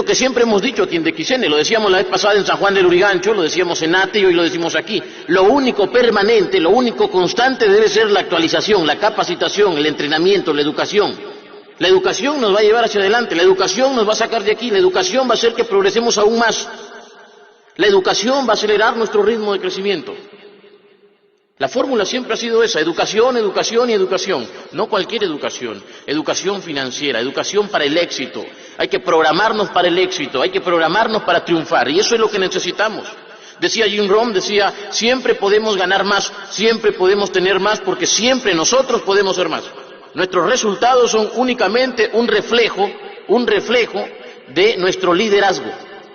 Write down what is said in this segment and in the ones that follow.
que siempre hemos dicho aquí en Dequisene, lo decíamos la vez pasada en San Juan del Urigancho, lo decíamos en Ate y hoy lo decimos aquí. Lo único permanente, lo único constante debe ser la actualización, la capacitación, el entrenamiento, la educación. La educación nos va a llevar hacia adelante, la educación nos va a sacar de aquí, la educación va a hacer que progresemos aún más. La educación va a acelerar nuestro ritmo de crecimiento. La fórmula siempre ha sido esa, educación, educación y educación. No cualquier educación, educación financiera, educación para el éxito. Hay que programarnos para el éxito, hay que programarnos para triunfar y eso es lo que necesitamos. Decía Jim Rohn, decía, siempre podemos ganar más, siempre podemos tener más porque siempre nosotros podemos ser más. Nuestros resultados son únicamente un reflejo de nuestro liderazgo.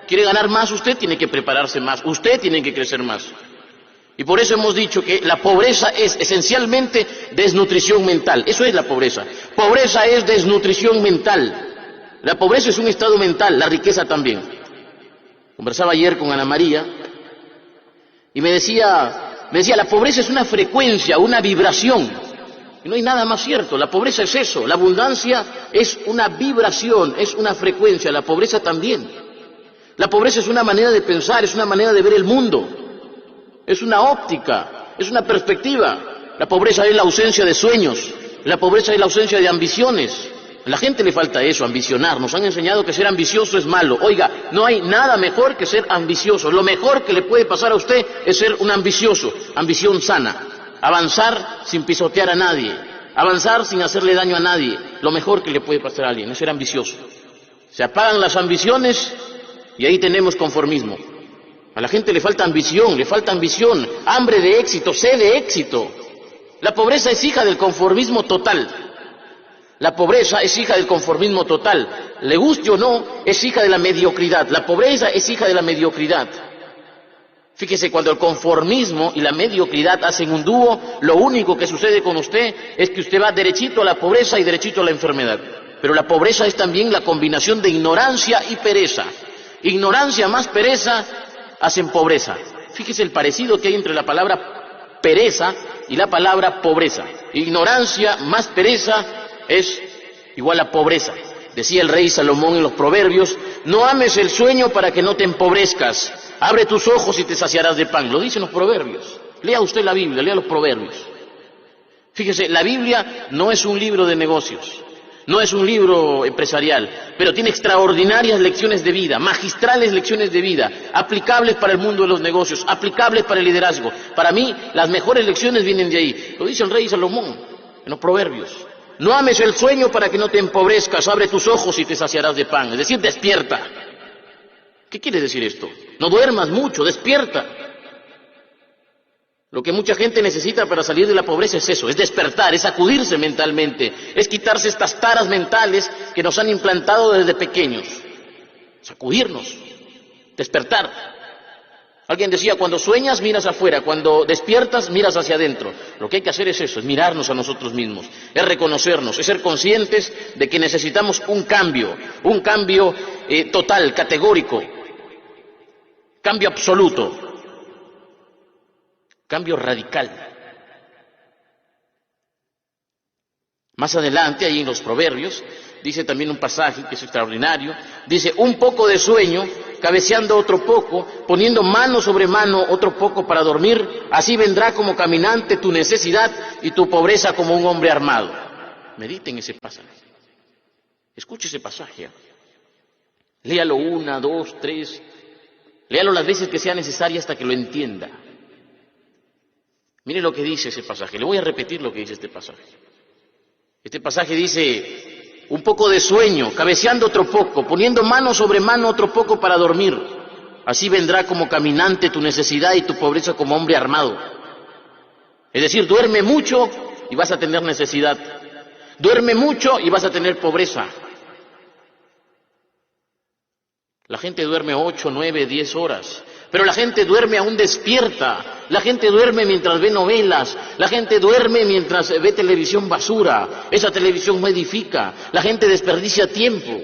¿Quiere ganar más? Usted tiene que prepararse más, usted tiene que crecer más. Y por eso hemos dicho que la pobreza es esencialmente desnutrición mental. Eso es la pobreza. Pobreza es desnutrición mental. La pobreza es un estado mental, la riqueza también. Conversaba ayer con Ana María y me decía, la pobreza es una frecuencia, una vibración. Y no hay nada más cierto, la pobreza es eso, la abundancia es una vibración, es una frecuencia, la pobreza también. La pobreza es una manera de pensar, es una manera de ver el mundo. Es una óptica, es una perspectiva. La pobreza es la ausencia de sueños, la pobreza es la ausencia de ambiciones. A la gente le falta eso, ambicionar. Nos han enseñado que ser ambicioso es malo. Oiga, no hay nada mejor que ser ambicioso. Lo mejor que le puede pasar a usted es ser un ambicioso, ambición sana. Avanzar sin pisotear a nadie, avanzar sin hacerle daño a nadie. Lo mejor que le puede pasar a alguien es ser ambicioso. Se apagan las ambiciones y ahí tenemos conformismo. A la gente le falta ambición, hambre de éxito, sed de éxito. La pobreza es hija del conformismo total. La pobreza es hija del conformismo total. Le guste o no, es hija de la mediocridad. La pobreza es hija de la mediocridad. Fíjese, cuando el conformismo y la mediocridad hacen un dúo, lo único que sucede con usted es que usted va derechito a la pobreza y derechito a la enfermedad. Pero la pobreza es también la combinación de ignorancia y pereza. Ignorancia más pereza hacen pobreza. Fíjese el parecido que hay entre la palabra pereza y la palabra pobreza. Ignorancia más pereza es igual a pobreza. Decía el rey Salomón en los Proverbios, no ames el sueño para que no te empobrezcas. Abre tus ojos y te saciarás de pan. Lo dicen los Proverbios. Lea usted la Biblia, lea los Proverbios. Fíjese, la Biblia no es un libro de negocios. No es un libro empresarial, pero tiene extraordinarias lecciones de vida, magistrales lecciones de vida, aplicables para el mundo de los negocios, aplicables para el liderazgo. Para mí, las mejores lecciones vienen de ahí. Lo dice el rey Salomón en los Proverbios. No ames el sueño para que no te empobrezcas, abre tus ojos y te saciarás de pan. Es decir, despierta. ¿Qué quiere decir esto? No duermas mucho, despierta. Lo que mucha gente necesita para salir de la pobreza es eso, es despertar, es sacudirse mentalmente, es quitarse estas taras mentales que nos han implantado desde pequeños. Sacudirnos, despertar. Alguien decía, cuando sueñas miras afuera, cuando despiertas miras hacia adentro. Lo que hay que hacer es eso, es mirarnos a nosotros mismos, es reconocernos, es ser conscientes de que necesitamos un cambio total, categórico, cambio absoluto. Cambio radical. Más adelante, ahí en los Proverbios, dice también un pasaje que es extraordinario, dice, un poco de sueño, cabeceando otro poco, poniendo mano sobre mano otro poco para dormir, así vendrá como caminante tu necesidad y tu pobreza como un hombre armado. Mediten ese pasaje. Escuche ese pasaje. Léalo 1, 2, 3, léalo las veces que sea necesaria hasta que lo entienda. Mire lo que dice ese pasaje. Le voy a repetir lo que dice este pasaje. Este pasaje dice, un poco de sueño, cabeceando otro poco, poniendo mano sobre mano otro poco para dormir. Así vendrá como caminante tu necesidad y tu pobreza como hombre armado. Es decir, duerme mucho y vas a tener necesidad. Duerme mucho y vas a tener pobreza. La gente duerme 8, 9, 10 horas. Pero la gente duerme aún despierta, la gente duerme mientras ve novelas, la gente duerme mientras ve televisión basura, esa televisión no edifica, la gente desperdicia tiempo.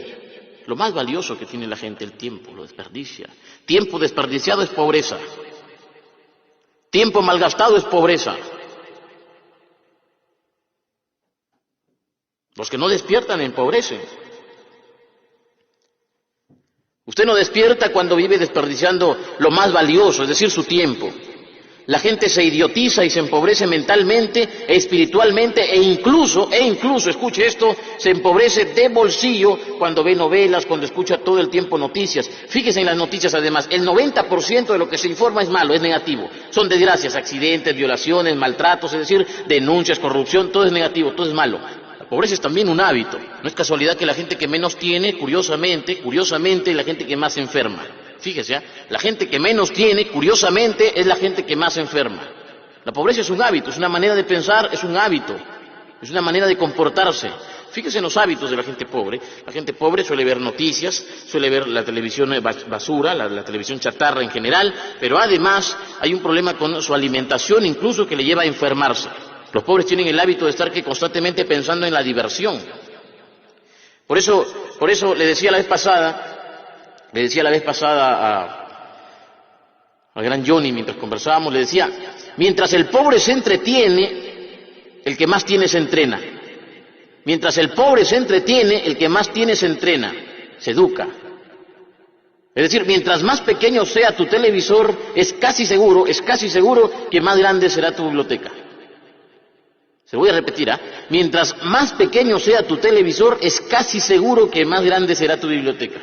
Lo más valioso que tiene la gente, el tiempo, lo desperdicia. Tiempo desperdiciado es pobreza. Tiempo malgastado es pobreza. Los que no despiertan empobrecen. Usted no despierta cuando vive desperdiciando lo más valioso, es decir, su tiempo. La gente se idiotiza y se empobrece mentalmente, espiritualmente e incluso, escuche esto, se empobrece de bolsillo cuando ve novelas, cuando escucha todo el tiempo noticias. Fíjese en las noticias además, el 90% de lo que se informa es malo, es negativo. Son desgracias, accidentes, violaciones, maltratos, es decir, denuncias, corrupción, todo es negativo, todo es malo. La pobreza es también un hábito. No es casualidad que la gente que menos tiene, curiosamente, es la gente que más se enferma. Fíjese, la gente que menos tiene, curiosamente, es la gente que más se enferma. La pobreza es un hábito, es una manera de pensar, es un hábito, es una manera de comportarse. Fíjese en los hábitos de la gente pobre. La gente pobre suele ver noticias, suele ver la televisión basura, la televisión chatarra en general, pero además hay un problema con su alimentación, incluso que le lleva a enfermarse. Los pobres tienen el hábito de estar constantemente pensando en la diversión. Por eso le decía la vez pasada al gran Johnny, mientras conversábamos, le decía, mientras el pobre se entretiene, el que más tiene se entrena. Mientras el pobre se entretiene, el que más tiene se entrena, se educa. Es decir, mientras más pequeño sea tu televisor, es casi seguro que más grande será tu biblioteca. Se lo voy a repetir, mientras más pequeño sea tu televisor, es casi seguro que más grande será tu biblioteca.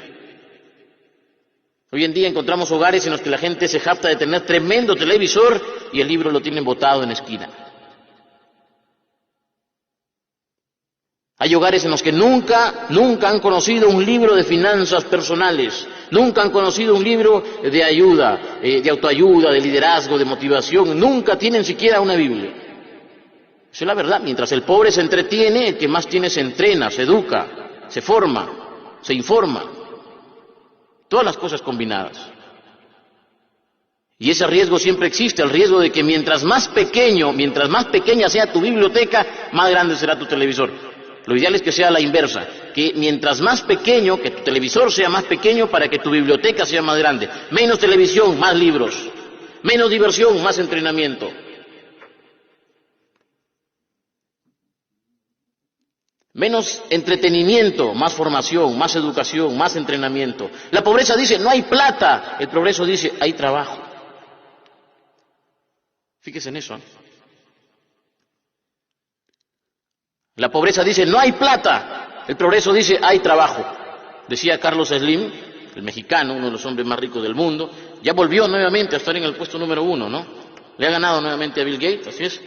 Hoy en día encontramos hogares en los que la gente se jacta de tener tremendo televisor y el libro lo tienen botado en la esquina. Hay hogares en los que nunca han conocido un libro de finanzas personales, nunca han conocido un libro de ayuda, de autoayuda, de liderazgo, de motivación, nunca tienen siquiera una Biblia. Esa es la verdad. Mientras el pobre se entretiene, el que más tiene se entrena, se educa, se forma, se informa. Todas las cosas combinadas. Y ese riesgo siempre existe, el riesgo de que mientras más pequeña sea tu biblioteca, más grande será tu televisor. Lo ideal es que sea la inversa, que mientras más pequeño, que tu televisor sea más pequeño para que tu biblioteca sea más grande. Menos televisión, más libros. Menos diversión, más entrenamiento. Menos entretenimiento, más formación, más educación, más entrenamiento. La pobreza dice, no hay plata. El progreso dice, hay trabajo. Fíjese en eso. La pobreza dice, no hay plata. El progreso dice, hay trabajo. Decía Carlos Slim, el mexicano, uno de los hombres más ricos del mundo, ya volvió nuevamente a estar en el puesto número 1, ¿no? Le ha ganado nuevamente a Bill Gates, así es.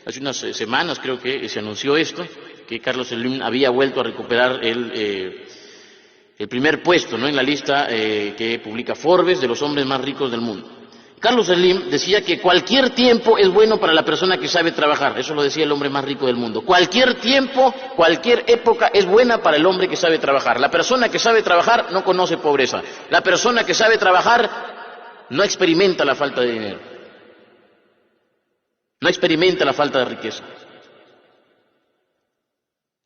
Hace unas semanas creo que se anunció esto, que Carlos Slim había vuelto a recuperar el primer puesto, ¿no?, en la lista que publica Forbes de los hombres más ricos del mundo. Carlos Slim decía que cualquier tiempo es bueno para la persona que sabe trabajar. Eso lo decía el hombre más rico del mundo. Cualquier tiempo, cualquier época es buena para el hombre que sabe trabajar. La persona que sabe trabajar no conoce pobreza. La persona que sabe trabajar no experimenta la falta de dinero. No experimenta la falta de riqueza.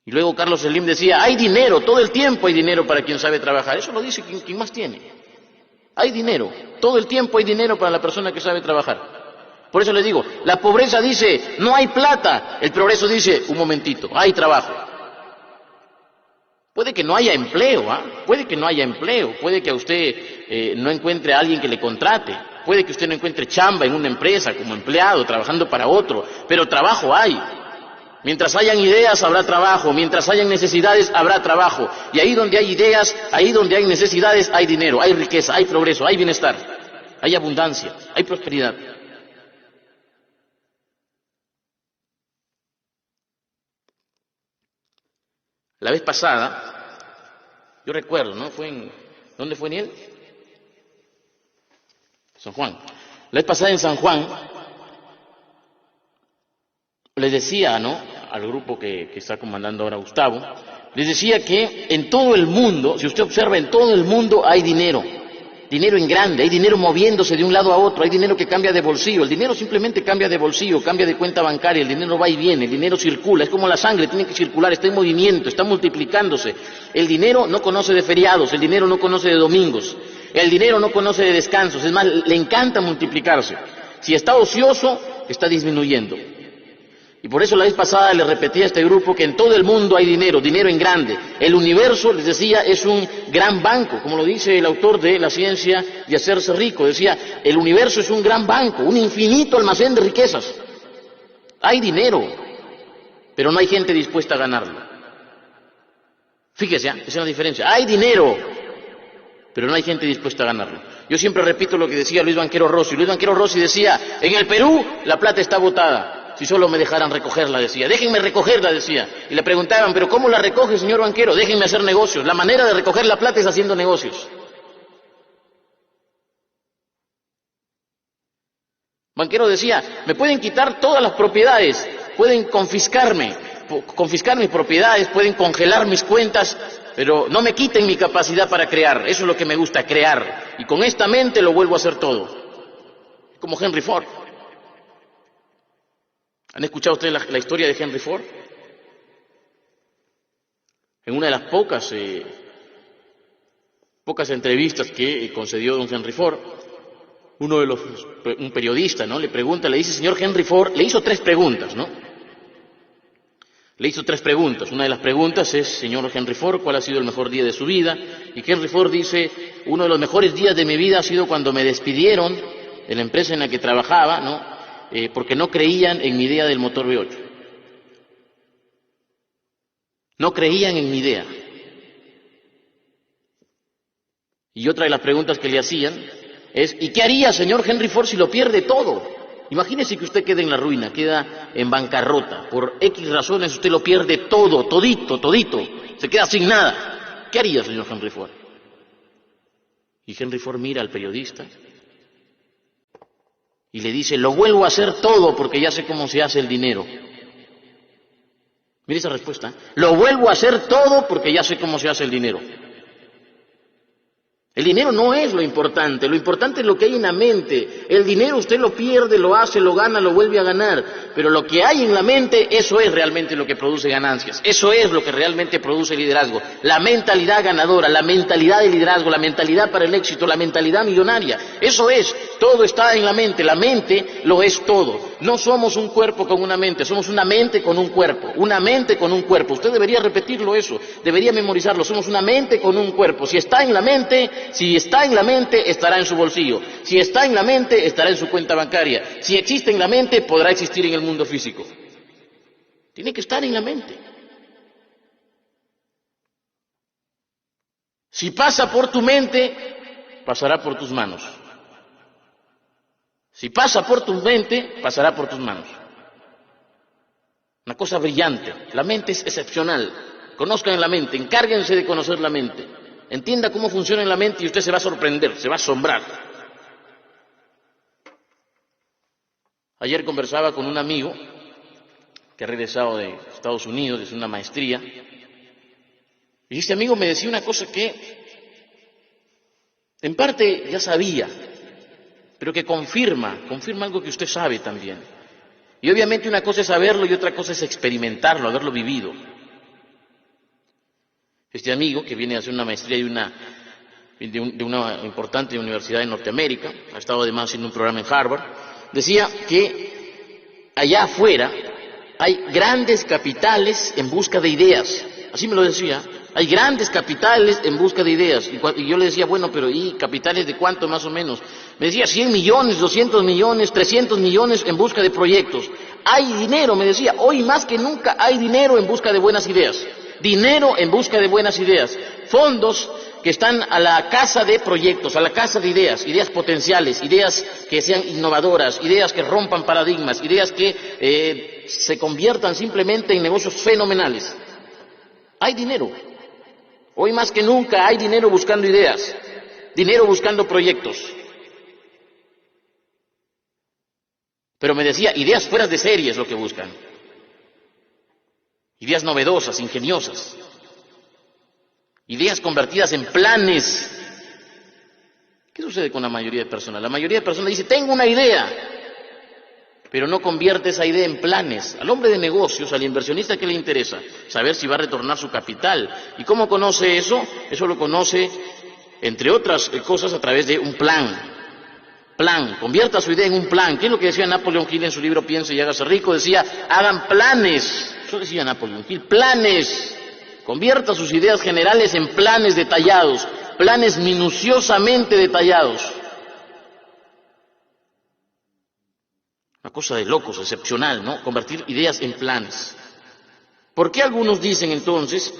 Y luego Carlos Slim decía, hay dinero, todo el tiempo hay dinero para quien sabe trabajar. Eso lo dice quien más tiene. Hay dinero, todo el tiempo hay dinero para la persona que sabe trabajar. Por eso les digo, la pobreza dice, no hay plata. El progreso dice, un momentito, hay trabajo. Puede que no haya empleo, puede que no haya empleo, puede que a usted no encuentre a alguien que le contrate, puede que usted no encuentre chamba en una empresa como empleado, trabajando para otro, pero trabajo hay. Mientras hayan ideas, habrá trabajo. Mientras hayan necesidades, habrá trabajo. Y ahí donde hay ideas, ahí donde hay necesidades, hay dinero, hay riqueza, hay progreso, hay bienestar, hay abundancia, hay prosperidad. La vez pasada, yo recuerdo, ¿no? ¿Dónde fue Niel? San Juan. La vez pasada en San Juan, les decía, ¿no?, al grupo que está comandando ahora Gustavo, les decía que en todo el mundo, si usted observa, en todo el mundo hay dinero en grande, hay dinero moviéndose de un lado a otro, hay dinero que cambia de bolsillo, el dinero simplemente cambia de bolsillo, cambia de cuenta bancaria, el dinero va y viene, el dinero circula, es como la sangre, tiene que circular, está en movimiento, está multiplicándose. El dinero no conoce de feriados, el dinero no conoce de domingos, el dinero no conoce de descansos, es más, le encanta multiplicarse. Si está ocioso, está disminuyendo. Y por eso la vez pasada le repetí a este grupo que en todo el mundo hay dinero, dinero en grande. El universo, les decía, es un gran banco, como lo dice el autor de La ciencia de hacerse rico. Decía, el universo es un gran banco, un infinito almacén de riquezas. Hay dinero, pero no hay gente dispuesta a ganarlo. Fíjese, esa es la diferencia. Hay dinero, pero no hay gente dispuesta a ganarlo. Yo siempre repito lo que decía Luis Banquero Rossi. Luis Banquero Rossi decía, en el Perú la plata está botada. Si solo me dejaran recogerla, decía. Déjenme recogerla, decía. Y le preguntaban, ¿pero cómo la recoge, señor banquero? Déjenme hacer negocios. La manera de recoger la plata es haciendo negocios. Banquero decía, me pueden quitar todas las propiedades, pueden confiscar mis propiedades, pueden congelar mis cuentas, pero no me quiten mi capacidad para crear. Eso es lo que me gusta, crear. Y con esta mente lo vuelvo a hacer todo. Como Henry Ford. ¿Han escuchado ustedes la historia de Henry Ford? En una de las pocas entrevistas que concedió don Henry Ford, un periodista, ¿no? Le pregunta, le dice, señor Henry Ford, le hizo 3 preguntas, ¿no? Le hizo 3 preguntas. Una de las preguntas es, señor Henry Ford, ¿cuál ha sido el mejor día de su vida? Y Henry Ford dice, uno de los mejores días de mi vida ha sido cuando me despidieron de la empresa en la que trabajaba, ¿no? Porque no creían en mi idea del motor V8. No creían en mi idea. Y otra de las preguntas que le hacían es, ¿y qué haría, señor Henry Ford, si lo pierde todo? Imagínese que usted queda en la ruina, queda en bancarrota. Por X razones usted lo pierde todo, todito, se queda sin nada. ¿Qué haría, señor Henry Ford? Y Henry Ford mira al periodista y le dice, lo vuelvo a hacer todo porque ya sé cómo se hace el dinero. Mire esa respuesta. Lo vuelvo a hacer todo porque ya sé cómo se hace el dinero. El dinero no es lo importante es lo que hay en la mente. El dinero usted lo pierde, lo hace, lo gana, lo vuelve a ganar. Pero lo que hay en la mente, eso es realmente lo que produce ganancias. Eso es lo que realmente produce liderazgo. La mentalidad ganadora, la mentalidad de liderazgo, la mentalidad para el éxito, la mentalidad millonaria. Eso es, todo está en la mente lo es todo. No somos un cuerpo con una mente, somos una mente con un cuerpo. Una mente con un cuerpo. Usted debería repetirlo eso, debería memorizarlo. Somos una mente con un cuerpo. Si está en la mente, estará en su bolsillo. Si está en la mente, estará en su cuenta bancaria. Si existe en la mente, podrá existir en el mundo físico. Tiene que estar en la mente. Si pasa por tu mente, pasará por tus manos. Si pasa por tu mente, pasará por tus manos. Una cosa brillante. La mente es excepcional. Conozcan la mente, encárguense de conocer la mente. Entienda cómo funciona en la mente y usted se va a sorprender, se va a asombrar. Ayer conversaba con un amigo que ha regresado de Estados Unidos, es una maestría, y este amigo me decía una cosa que en parte ya sabía, pero que confirma algo que usted sabe también. Y obviamente una cosa es saberlo y otra cosa es experimentarlo, haberlo vivido. Este amigo, que viene a hacer una maestría de una importante universidad en Norteamérica, ha estado además haciendo un programa en Harvard, decía que allá afuera hay grandes capitales en busca de ideas. Así me lo decía. Hay grandes capitales en busca de ideas. Y yo le decía, bueno, pero ¿y capitales de cuánto más o menos? Me decía 100 millones, 200 millones, 300 millones en busca de proyectos. Hay dinero, me decía, hoy más que nunca hay dinero en busca de buenas ideas. Dinero en busca de buenas ideas. Fondos que están a la casa de proyectos, a la casa de ideas, ideas potenciales, ideas que sean innovadoras, ideas que rompan paradigmas, ideas que se conviertan simplemente en negocios fenomenales. Hay dinero. Hoy más que nunca hay dinero buscando ideas, dinero buscando proyectos. Pero me decía, ideas fuera de serie es lo que buscan. Ideas novedosas, ingeniosas. Ideas convertidas en planes. ¿Qué sucede con la mayoría de personas? La mayoría de personas dice, tengo una idea, pero no convierte esa idea en planes. Al hombre de negocios, al inversionista, ¿qué le interesa? Saber si va a retornar su capital. ¿Y cómo conoce eso? Eso lo conoce, entre otras cosas, a través de un plan Plan, convierta su idea en un plan. ¿Qué es lo que decía Napoleón Hill en su libro Piense y hágase rico? Decía, hagan planes. Eso decía Napoleón Hill, planes. Convierta sus ideas generales en planes detallados, planes minuciosamente detallados. Una cosa de locos, excepcional, ¿no? Convertir ideas en planes. ¿Por qué algunos dicen entonces,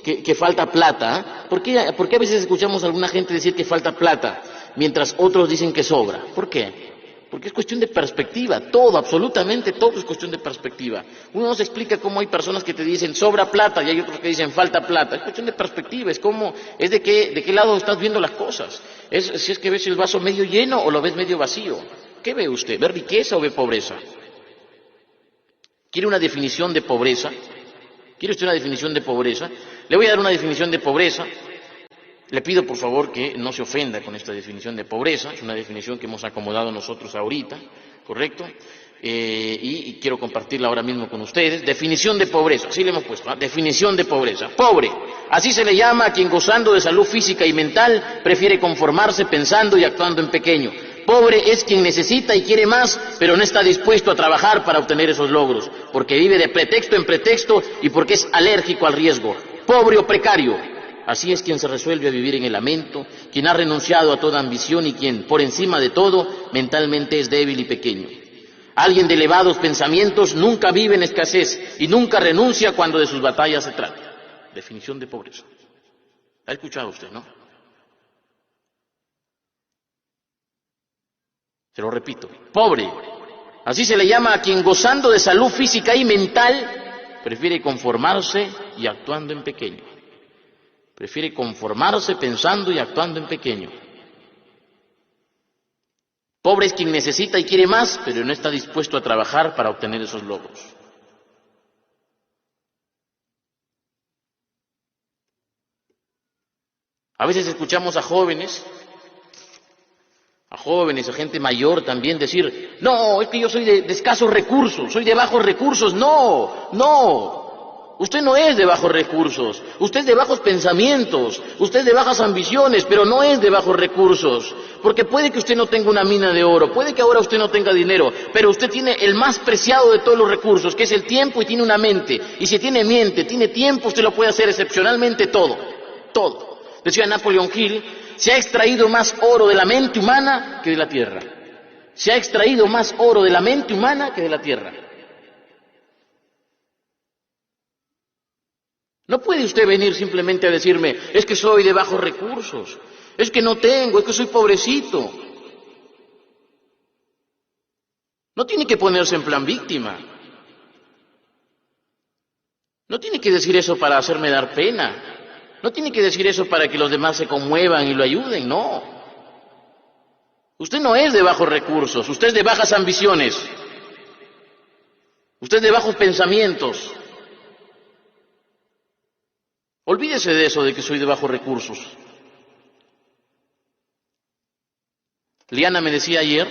que falta plata? ¿Por qué a veces escuchamos a alguna gente decir que falta plata, mientras otros dicen que sobra? ¿Por qué? Porque es cuestión de perspectiva, todo, absolutamente todo es cuestión de perspectiva. Uno nos explica cómo hay personas que te dicen sobra plata y hay otros que dicen falta plata. Es cuestión de perspectiva, es de qué lado estás viendo las cosas. Si es que ves el vaso medio lleno o lo ves medio vacío. ¿Qué ve usted? ¿Ve riqueza o ve pobreza? ¿Quiere una definición de pobreza? ¿Quiere usted una definición de pobreza? Le voy a dar una definición de pobreza. Le pido por favor que no se ofenda con esta definición de pobreza. Es una definición que hemos acomodado nosotros ahorita, ¿correcto? Y quiero compartirla ahora mismo con ustedes. Definición de pobreza, así le hemos puesto, ¿no? Definición de pobreza. Pobre, así se le llama a quien gozando de salud física y mental prefiere conformarse pensando y actuando en pequeño. Pobre es quien necesita y quiere más, pero no está dispuesto a trabajar para obtener esos logros, porque vive de pretexto en pretexto y porque es alérgico al riesgo. Pobre o precario, así es quien se resuelve a vivir en el lamento, quien ha renunciado a toda ambición y quien, por encima de todo, mentalmente es débil y pequeño. Alguien de elevados pensamientos nunca vive en escasez y nunca renuncia cuando de sus batallas se trata. Definición de pobreza. ¿Ha escuchado usted, no? Se lo repito, pobre, así se le llama a quien gozando de salud física y mental prefiere conformarse y actuando en pequeño. Prefiere conformarse pensando y actuando en pequeño. Pobre es quien necesita y quiere más, pero no está dispuesto a trabajar para obtener esos logros. A veces escuchamos a jóvenes, a gente mayor también decir, no, es que yo soy de escasos recursos, soy de bajos recursos. No, usted no es de bajos recursos, usted es de bajos pensamientos, usted es de bajas ambiciones, pero no es de bajos recursos, porque puede que usted no tenga una mina de oro, puede que ahora usted no tenga dinero, pero usted tiene el más preciado de todos los recursos, que es el tiempo, y tiene una mente, y si tiene mente, tiene tiempo, usted lo puede hacer excepcionalmente todo. Decía Napoleón Hill, se ha extraído más oro de la mente humana que de la tierra. Se ha extraído más oro de la mente humana que de la tierra. No puede usted venir simplemente a decirme, es que soy de bajos recursos, es que no tengo, es que soy pobrecito. No tiene que ponerse en plan víctima. No tiene que decir eso para hacerme dar pena. No tiene que decir eso para que los demás se conmuevan y lo ayuden, no. Usted no es de bajos recursos, usted es de bajas ambiciones. Usted es de bajos pensamientos. Olvídese de eso de que soy de bajos recursos. Liana me decía Liana,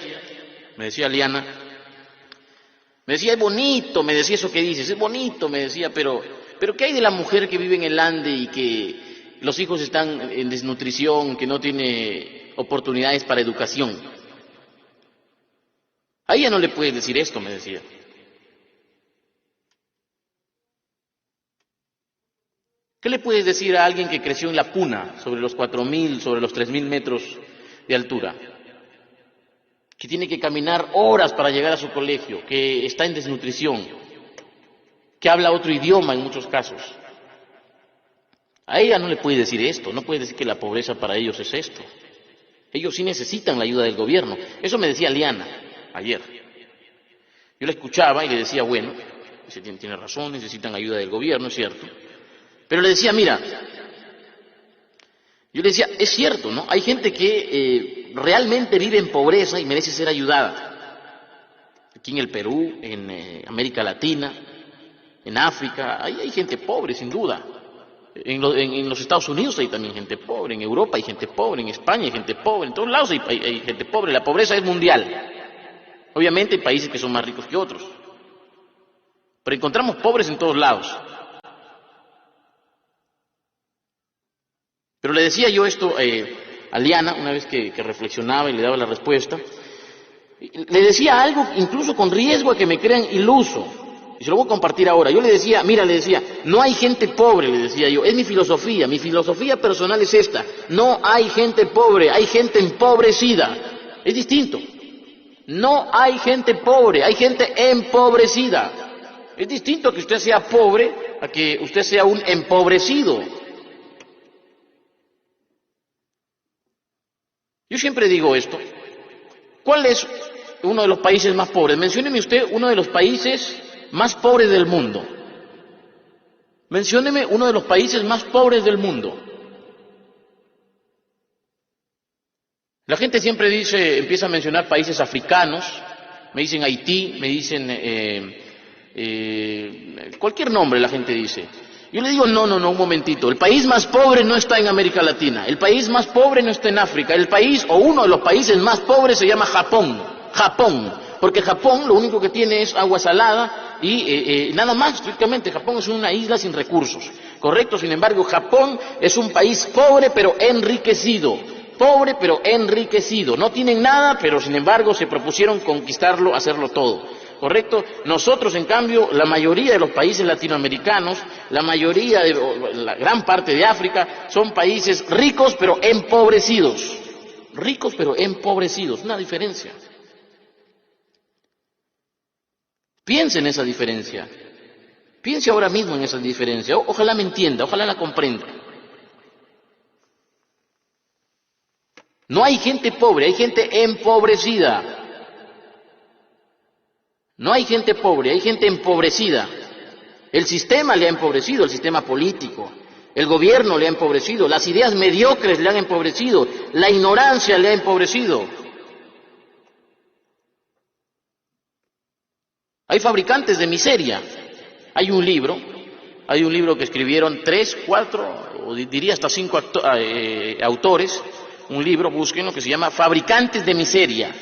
es bonito, me decía eso que dices, es bonito, me decía, pero ¿qué hay de la mujer que vive en el Ande y que los hijos están en desnutrición, que no tiene oportunidades para educación? A ella no le puedes decir esto, me decía. ¿Qué le puedes decir a alguien que creció en la Puna, sobre los 4.000, sobre los 3.000 metros de altura? Que tiene que caminar horas para llegar a su colegio, que está en desnutrición, que habla otro idioma en muchos casos. A ella no le puede decir esto, no puede decir que la pobreza para ellos es esto. Ellos sí necesitan la ayuda del gobierno. Eso me decía Liana ayer. Yo la escuchaba y le decía, bueno, tiene razón, necesitan ayuda del gobierno, es cierto. Pero le decía, mira, yo le decía, es cierto, ¿no? Hay gente que realmente vive en pobreza y merece ser ayudada. Aquí en el Perú, en América Latina, en África, ahí hay gente pobre, sin duda. En los Estados Unidos hay también gente pobre, en Europa hay gente pobre, en España hay gente pobre, en todos lados hay gente pobre. La pobreza es mundial. Obviamente hay países que son más ricos que otros, pero encontramos pobres en todos lados. Pero le decía yo esto a Liana, una vez que reflexionaba y le daba la respuesta. Le decía algo incluso con riesgo a que me crean iluso. Y se lo voy a compartir ahora. Yo le decía, mira, le decía, no hay gente pobre, le decía yo. Es mi filosofía personal es esta. No hay gente pobre, hay gente empobrecida. Es distinto. No hay gente pobre, hay gente empobrecida. Es distinto a que usted sea pobre, a que usted sea un empobrecido. Yo siempre digo esto. ¿Cuál es uno de los países más pobres? Mencióneme usted uno de los países más pobres del mundo. Mencióneme uno de los países más pobres del mundo. La gente siempre dice, empieza a mencionar países africanos, me dicen Haití, me dicen cualquier nombre la gente dice. Yo le digo, no, un momentito, el país más pobre no está en América Latina, el país más pobre no está en África, el país o uno de los países más pobres se llama Japón, porque Japón lo único que tiene es agua salada y nada más, estrictamente, Japón es una isla sin recursos, ¿correcto? Sin embargo, Japón es un país pobre pero enriquecido. Pobre pero enriquecido, no tienen nada, pero sin embargo se propusieron conquistarlo, hacerlo todo, ¿correcto? Nosotros, en cambio, la mayoría de los países latinoamericanos, la gran parte de África, son países ricos pero empobrecidos, una diferencia. Piense en esa diferencia, piense ahora mismo en esa diferencia, ojalá me entienda, ojalá la comprenda. No hay gente pobre, hay gente empobrecida. No hay gente pobre, hay gente empobrecida. El sistema le ha empobrecido, el sistema político. El gobierno le ha empobrecido, las ideas mediocres le han empobrecido, la ignorancia le ha empobrecido. Hay fabricantes de miseria. Hay un libro que escribieron 3, 4, o diría hasta 5 autores. Un libro, búsquenlo, que se llama Fabricantes de Miseria.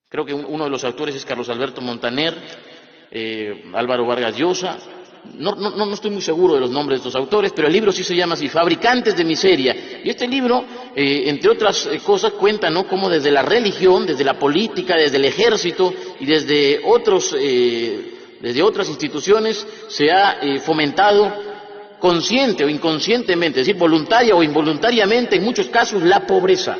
Creo que uno de los autores es Carlos Alberto Montaner, Álvaro Vargas Llosa. No estoy muy seguro de los nombres de estos autores, pero el libro sí se llama así, Fabricantes de Miseria. Y este libro, entre otras cosas, cuenta, ¿no?, cómo desde la religión, desde la política, desde el ejército y desde otras instituciones se ha fomentado consciente o inconscientemente, es decir, voluntaria o involuntariamente, en muchos casos, la pobreza.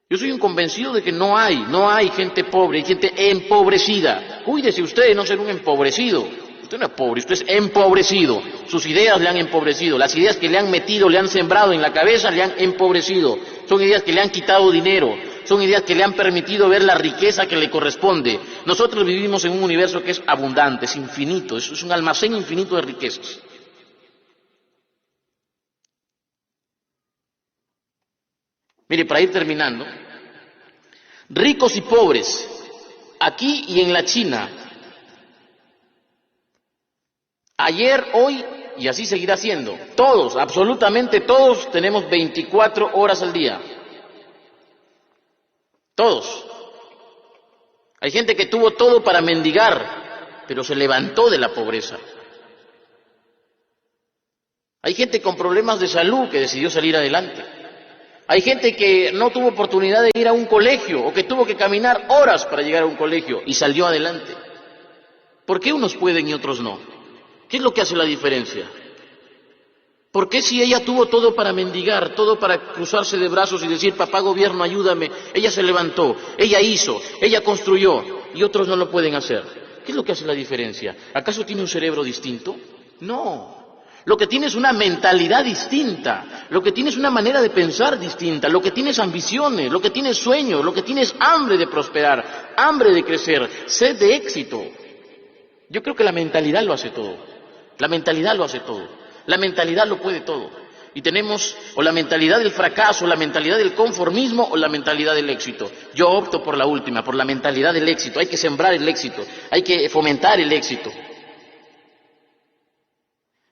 Yo soy un convencido de que no hay gente pobre, hay gente empobrecida. Cuídese usted de no ser un empobrecido. Usted no es pobre, usted es empobrecido. Sus ideas le han empobrecido, las ideas que le han metido, le han sembrado en la cabeza, le han empobrecido. Son ideas que le han quitado dinero, son ideas que le han permitido ver la riqueza que le corresponde. Nosotros vivimos en un universo que es abundante, es infinito, es un almacén infinito de riquezas. Mire, para ir terminando, ricos y pobres, aquí y en la China, ayer, hoy y así seguirá siendo, todos, absolutamente todos, tenemos 24 horas al día. Todos. Hay gente que tuvo todo para mendigar, pero se levantó de la pobreza. Hay gente con problemas de salud que decidió salir adelante. Hay gente que no tuvo oportunidad de ir a un colegio o que tuvo que caminar horas para llegar a un colegio y salió adelante. ¿Por qué unos pueden y otros no? ¿Qué es lo que hace la diferencia? ¿Por qué si ella tuvo todo para mendigar, todo para cruzarse de brazos y decir, papá gobierno, ayúdame, ella se levantó, ella hizo, ella construyó y otros no lo pueden hacer? ¿Qué es lo que hace la diferencia? ¿Acaso tiene un cerebro distinto? No. Lo que tiene es una mentalidad distinta, lo que tiene es una manera de pensar distinta, lo que tiene es ambiciones, lo que tiene es sueños, lo que tiene es hambre de prosperar, hambre de crecer, sed de éxito. Yo creo que la mentalidad lo hace todo, la mentalidad lo hace todo, la mentalidad lo puede todo. Y tenemos o la mentalidad del fracaso, la mentalidad del conformismo o la mentalidad del éxito. Yo opto por la última, por la mentalidad del éxito. Hay que sembrar el éxito, hay que fomentar el éxito.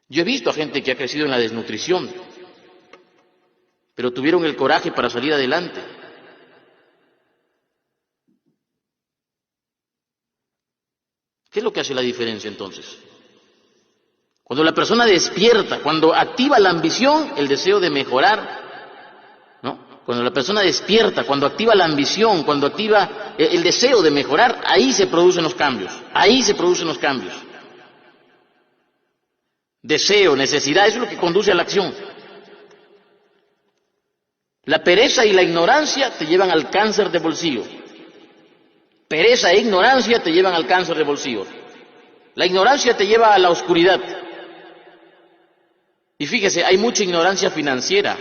Yo he visto a gente que ha crecido en la desnutrición, pero tuvieron el coraje para salir adelante. ¿Qué es lo que hace la diferencia entonces? Cuando la persona despierta, cuando activa la ambición, el deseo de mejorar, ¿no? Cuando la persona despierta, cuando activa la ambición, cuando activa el deseo de mejorar, ahí se producen los cambios, ahí se producen los cambios. Deseo, necesidad, eso es lo que conduce a la acción. La pereza y la ignorancia te llevan al cáncer de bolsillo. Pereza e ignorancia te llevan al cáncer de bolsillo. La ignorancia te lleva a la oscuridad. Y fíjese, hay mucha ignorancia financiera.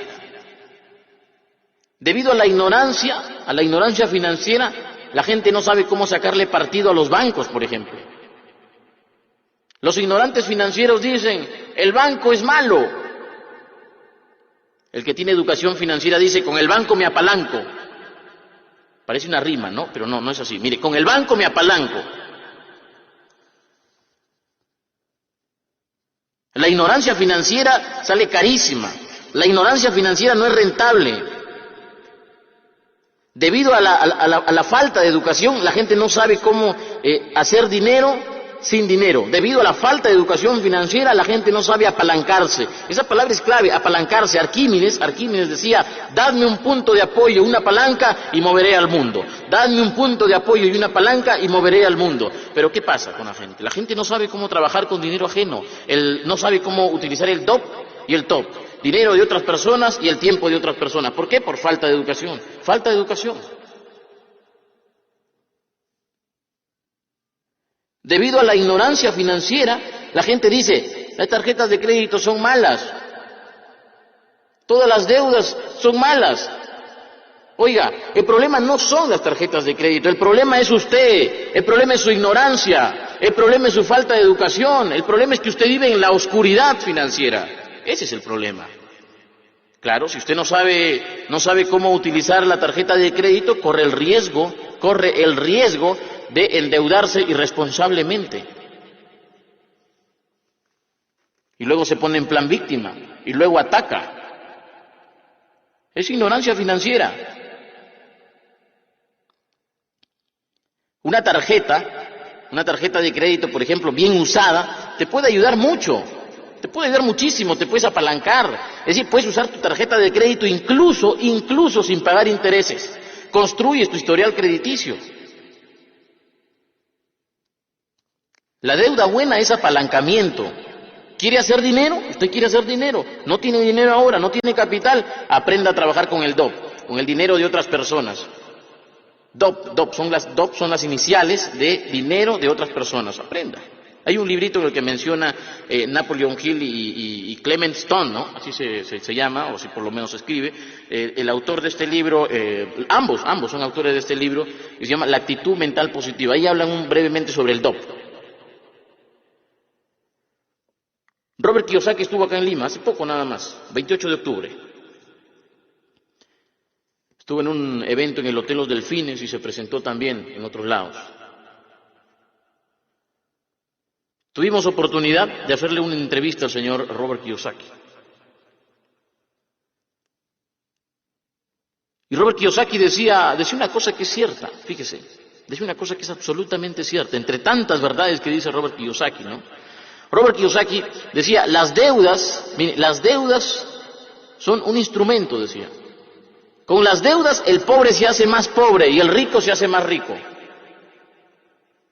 Debido a la ignorancia financiera, la gente no sabe cómo sacarle partido a los bancos, por ejemplo. Los ignorantes financieros dicen, el banco es malo. El que tiene educación financiera dice, con el banco me apalanco. Parece una rima, ¿no? Pero no es así. Mire, con el banco me apalanco. La ignorancia financiera sale carísima. La ignorancia financiera no es rentable. Debido a la falta de educación, la gente no sabe cómo hacer dinero sin dinero. Debido a la falta de educación financiera, la gente no sabe apalancarse. Esa palabra es clave, apalancarse. Arquímedes decía, dadme un punto de apoyo, una palanca y moveré al mundo. Dadme un punto de apoyo y una palanca y moveré al mundo. Pero ¿qué pasa con la gente? La gente no sabe cómo trabajar con dinero ajeno. No sabe cómo utilizar el DOP y el TOP. Dinero de otras personas y el tiempo de otras personas. ¿Por qué? Por falta de educación. Falta de educación. Debido a la ignorancia financiera, la gente dice, las tarjetas de crédito son malas, todas las deudas son malas. Oiga, el problema no son las tarjetas de crédito, el problema es usted, el problema es su ignorancia, el problema es su falta de educación, el problema es que usted vive en la oscuridad financiera. Ese es el problema. Claro, si usted no sabe cómo utilizar la tarjeta de crédito, corre el riesgo de endeudarse irresponsablemente. Y luego se pone en plan víctima, y luego ataca. Es ignorancia financiera. Una tarjeta de crédito, por ejemplo, bien usada, te puede ayudar mucho. Te puede ayudar muchísimo, te puedes apalancar. Es decir, puedes usar tu tarjeta de crédito incluso sin pagar intereses. Construyes tu historial crediticio. La deuda buena es apalancamiento. ¿Quiere hacer dinero? Usted quiere hacer dinero. No tiene dinero ahora, no tiene capital. Aprenda a trabajar con el DOP, con el dinero de otras personas. DOP son las iniciales de dinero de otras personas. Aprenda. Hay un librito en el que menciona Napoleon Hill y Clement Stone, ¿no? Así se llama, o si por lo menos se escribe. El autor de este libro, ambos son autores de este libro, que se llama La actitud mental positiva. Ahí hablan brevemente sobre el DOP. Robert Kiyosaki estuvo acá en Lima, hace poco nada más, 28 de octubre. Estuvo en un evento en el Hotel Los Delfines y se presentó también en otros lados. Tuvimos oportunidad de hacerle una entrevista al señor Robert Kiyosaki. Y Robert Kiyosaki decía una cosa que es cierta, fíjese, decía una cosa que es absolutamente cierta, entre tantas verdades que dice Robert Kiyosaki, ¿no? Robert Kiyosaki decía, las deudas son un instrumento, decía. Con las deudas el pobre se hace más pobre y el rico se hace más rico.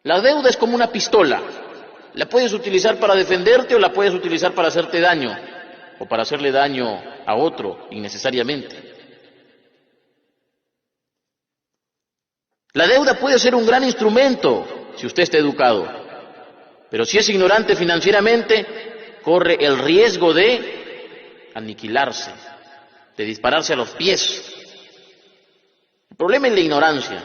La deuda es como una pistola. La puedes utilizar para defenderte o la puedes utilizar para hacerte daño o para hacerle daño a otro innecesariamente. La deuda puede ser un gran instrumento si usted está educado, pero si es ignorante financieramente, corre el riesgo de aniquilarse, de dispararse a los pies. El problema es la ignorancia.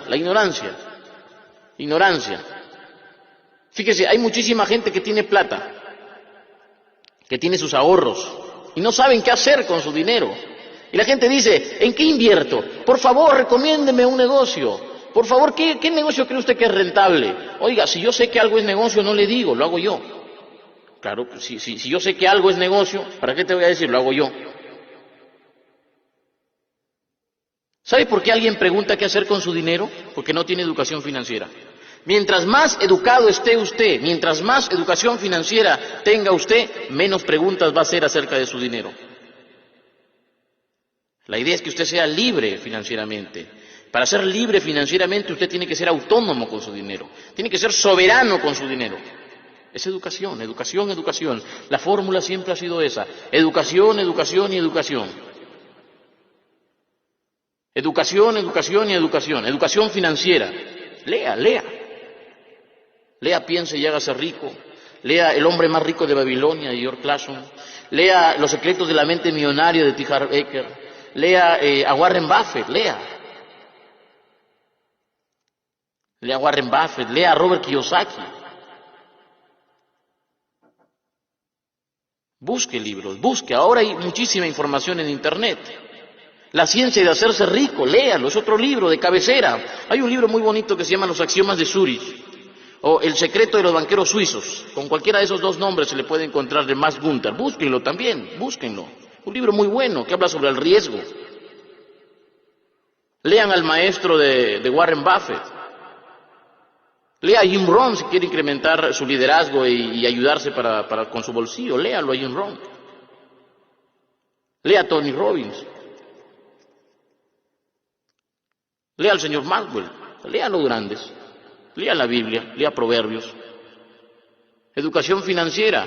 Fíjese, hay muchísima gente que tiene plata, que tiene sus ahorros y no saben qué hacer con su dinero. Y la gente dice, ¿en qué invierto? Por favor, recomiéndeme un negocio. Por favor, ¿qué negocio cree usted que es rentable? Oiga, si yo sé que algo es negocio, no le digo, lo hago yo. Claro, si yo sé que algo es negocio, ¿para qué te voy a decir? Lo hago yo. ¿Sabe por qué alguien pregunta qué hacer con su dinero? Porque no tiene educación financiera. Mientras más educado esté usted, mientras más educación financiera tenga usted, menos preguntas va a hacer acerca de su dinero. La idea es que usted sea libre financieramente. Para ser libre financieramente usted tiene que ser autónomo con su dinero, tiene que ser soberano con su dinero. Es educación, educación, educación. La fórmula siempre ha sido esa: educación, educación y educación. Educación, educación y educación. Educación financiera. Lea, lea. Lea Piense y hágase rico. Lea El hombre más rico de Babilonia de George Clason. Lea Los secretos de la mente millonaria de T. Harv Eker. Lea a Warren Buffett, lea. Lea a Warren Buffett, lea a Robert Kiyosaki. Busque libros, busque. Ahora hay muchísima información en Internet. La ciencia de hacerse rico, léalo, es otro libro de cabecera. Hay un libro muy bonito que se llama Los axiomas de Zurich, o El secreto de los banqueros suizos. Con cualquiera de esos dos nombres se le puede encontrar, de Max Gunther. Búsquenlo también, búsquenlo. Un libro muy bueno que habla sobre el riesgo. Lean al maestro de Warren Buffett. Lea a Jim Rohn si quiere incrementar su liderazgo y ayudarse con su bolsillo. Léalo a Jim Rohn. Lea a Tony Robbins. Lea al señor Maxwell. Lea a los grandes. Lea la Biblia. Lea Proverbios. Educación financiera.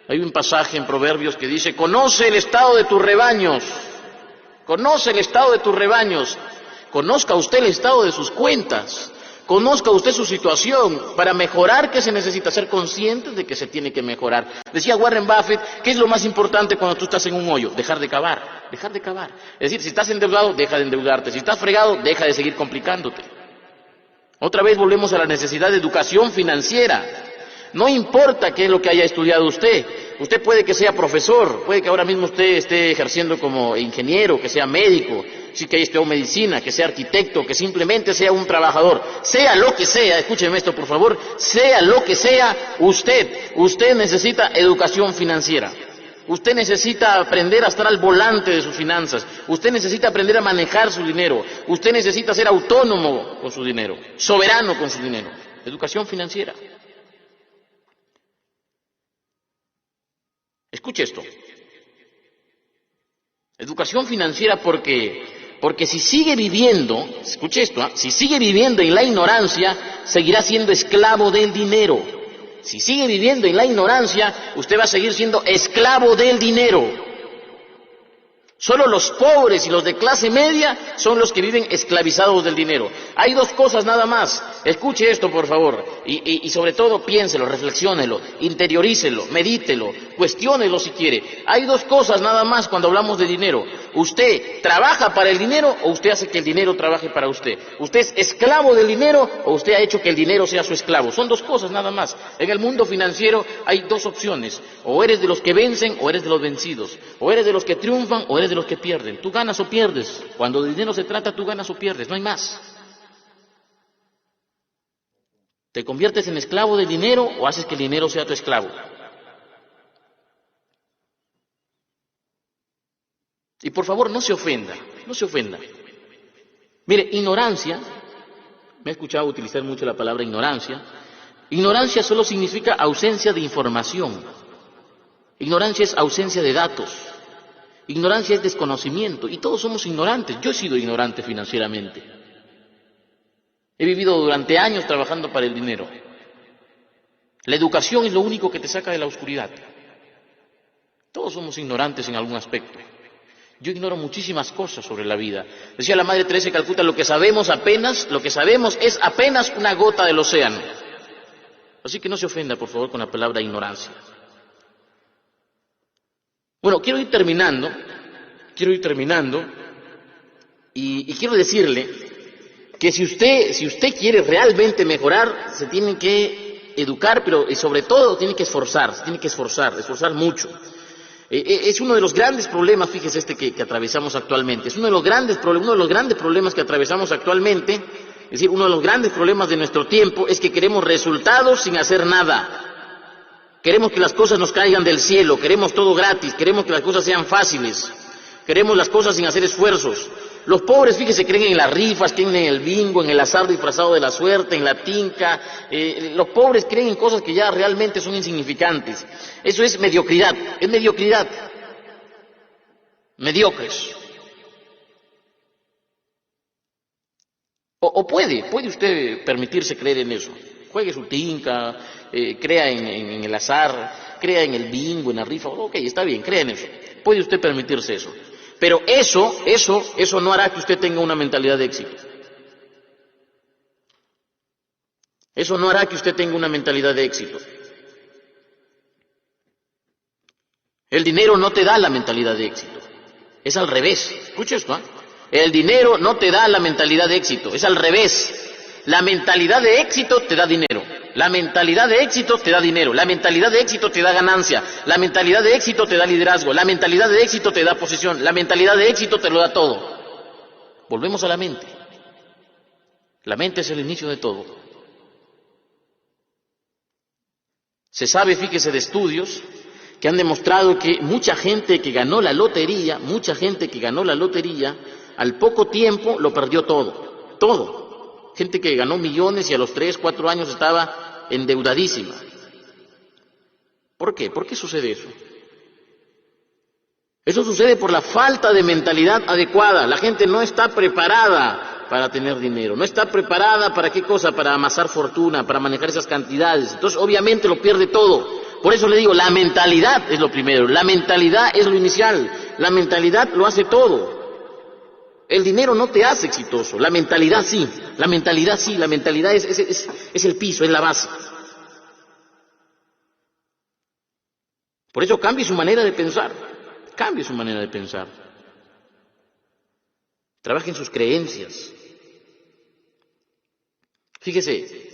Hay un pasaje en Proverbios que dice: conoce el estado de tus rebaños. Conoce el estado de tus rebaños. Conozca usted el estado de sus cuentas. Conozca usted su situación. Para mejorar, ¿qué se necesita? Ser consciente de que se tiene que mejorar. Decía Warren Buffett, ¿qué es lo más importante cuando tú estás en un hoyo? Dejar de cavar, dejar de cavar. Es decir, si estás endeudado, deja de endeudarte. Si estás fregado, deja de seguir complicándote. Otra vez volvemos a la necesidad de educación financiera. No importa qué es lo que haya estudiado usted. Usted puede que sea profesor, puede que ahora mismo usted esté ejerciendo como ingeniero, que sea médico, sí que haya estudiado medicina, que sea arquitecto, que simplemente sea un trabajador. Sea lo que sea, escúcheme esto por favor, sea lo que sea, usted necesita educación financiera. Usted necesita aprender a estar al volante de sus finanzas. Usted necesita aprender a manejar su dinero. Usted necesita ser autónomo con su dinero, soberano con su dinero. Educación financiera. Escuche esto. Educación financiera porque si sigue viviendo, escuche esto, si sigue viviendo en la ignorancia, seguirá siendo esclavo del dinero. Si sigue viviendo en la ignorancia, usted va a seguir siendo esclavo del dinero. Solo los pobres y los de clase media son los que viven esclavizados del dinero. Hay dos cosas nada más. Escuche esto, por favor. Y sobre todo piénselo, reflexiónelo, interiorícelo, medítelo, cuestiónelo si quiere. Hay dos cosas nada más cuando hablamos de dinero. ¿Usted trabaja para el dinero o usted hace que el dinero trabaje para usted? ¿Usted es esclavo del dinero o usted ha hecho que el dinero sea su esclavo? Son dos cosas nada más. En el mundo financiero hay dos opciones. O eres de los que vencen o eres de los vencidos. O eres de los que triunfan o eres de los que pierden. Tú ganas o pierdes. Cuando de dinero se trata, tú ganas o pierdes. No hay más. ¿Te conviertes en esclavo del dinero o haces que el dinero sea tu esclavo? Y por favor, no se ofenda, no se ofenda. Mire, ignorancia, me he escuchado utilizar mucho la palabra ignorancia. Ignorancia solo significa ausencia de información. Ignorancia es ausencia de datos. Ignorancia es desconocimiento. Y todos somos ignorantes. Yo he sido ignorante financieramente. He vivido durante años trabajando para el dinero. La educación es lo único que te saca de la oscuridad. Todos somos ignorantes en algún aspecto. Yo ignoro muchísimas cosas sobre la vida. Decía la Madre Teresa de Calcuta, lo que sabemos es apenas una gota del océano. Así que no se ofenda, por favor, con la palabra ignorancia. Bueno, quiero ir terminando y quiero decirle que si usted quiere realmente mejorar, se tiene que educar, pero sobre todo tiene que esforzar mucho. Es uno de los grandes problemas, fíjese que atravesamos actualmente. Es uno de los grandes problemas que atravesamos actualmente. Es decir, uno de los grandes problemas de nuestro tiempo es que queremos resultados sin hacer nada. Queremos que las cosas nos caigan del cielo, queremos todo gratis, queremos que las cosas sean fáciles, queremos las cosas sin hacer esfuerzos. Los pobres, fíjese, creen en las rifas, creen en el bingo, en el azar disfrazado de la suerte, en la tinca. Los pobres creen en cosas que ya realmente son insignificantes. Eso es mediocridad, mediocres. O puede usted permitirse creer en eso. Juegue su tinca, crea en el azar, crea en el bingo, en la rifa. Ok, está bien, crea en eso. Puede usted permitirse eso. Pero eso no hará que usted tenga una mentalidad de éxito. Eso no hará que usted tenga una mentalidad de éxito. El dinero no te da la mentalidad de éxito. Es al revés. Escucha esto, ¿eh? El dinero no te da la mentalidad de éxito. Es al revés. La mentalidad de éxito te da dinero. La mentalidad de éxito te da dinero. La mentalidad de éxito te da ganancia. La mentalidad de éxito te da liderazgo. La mentalidad de éxito te da posición. La mentalidad de éxito te lo da todo. Volvemos a la mente. La mente es el inicio de todo. Se sabe, fíjese, de estudios que han demostrado que mucha gente que ganó la lotería, al poco tiempo lo perdió todo. Gente que ganó millones y a los 3, 4 años estaba endeudadísima. ¿Por qué? ¿Por qué sucede eso? Eso sucede por la falta de mentalidad adecuada. La gente no está preparada para tener dinero, no está preparada para qué cosa, para amasar fortuna, para manejar esas cantidades. Entonces, obviamente lo pierde todo. Por eso le digo, la mentalidad es lo primero, la mentalidad es lo inicial, la mentalidad lo hace todo. El dinero no te hace exitoso, la mentalidad sí, la mentalidad es el piso, es la base. Por eso cambie su manera de pensar, trabaje en sus creencias. Fíjese,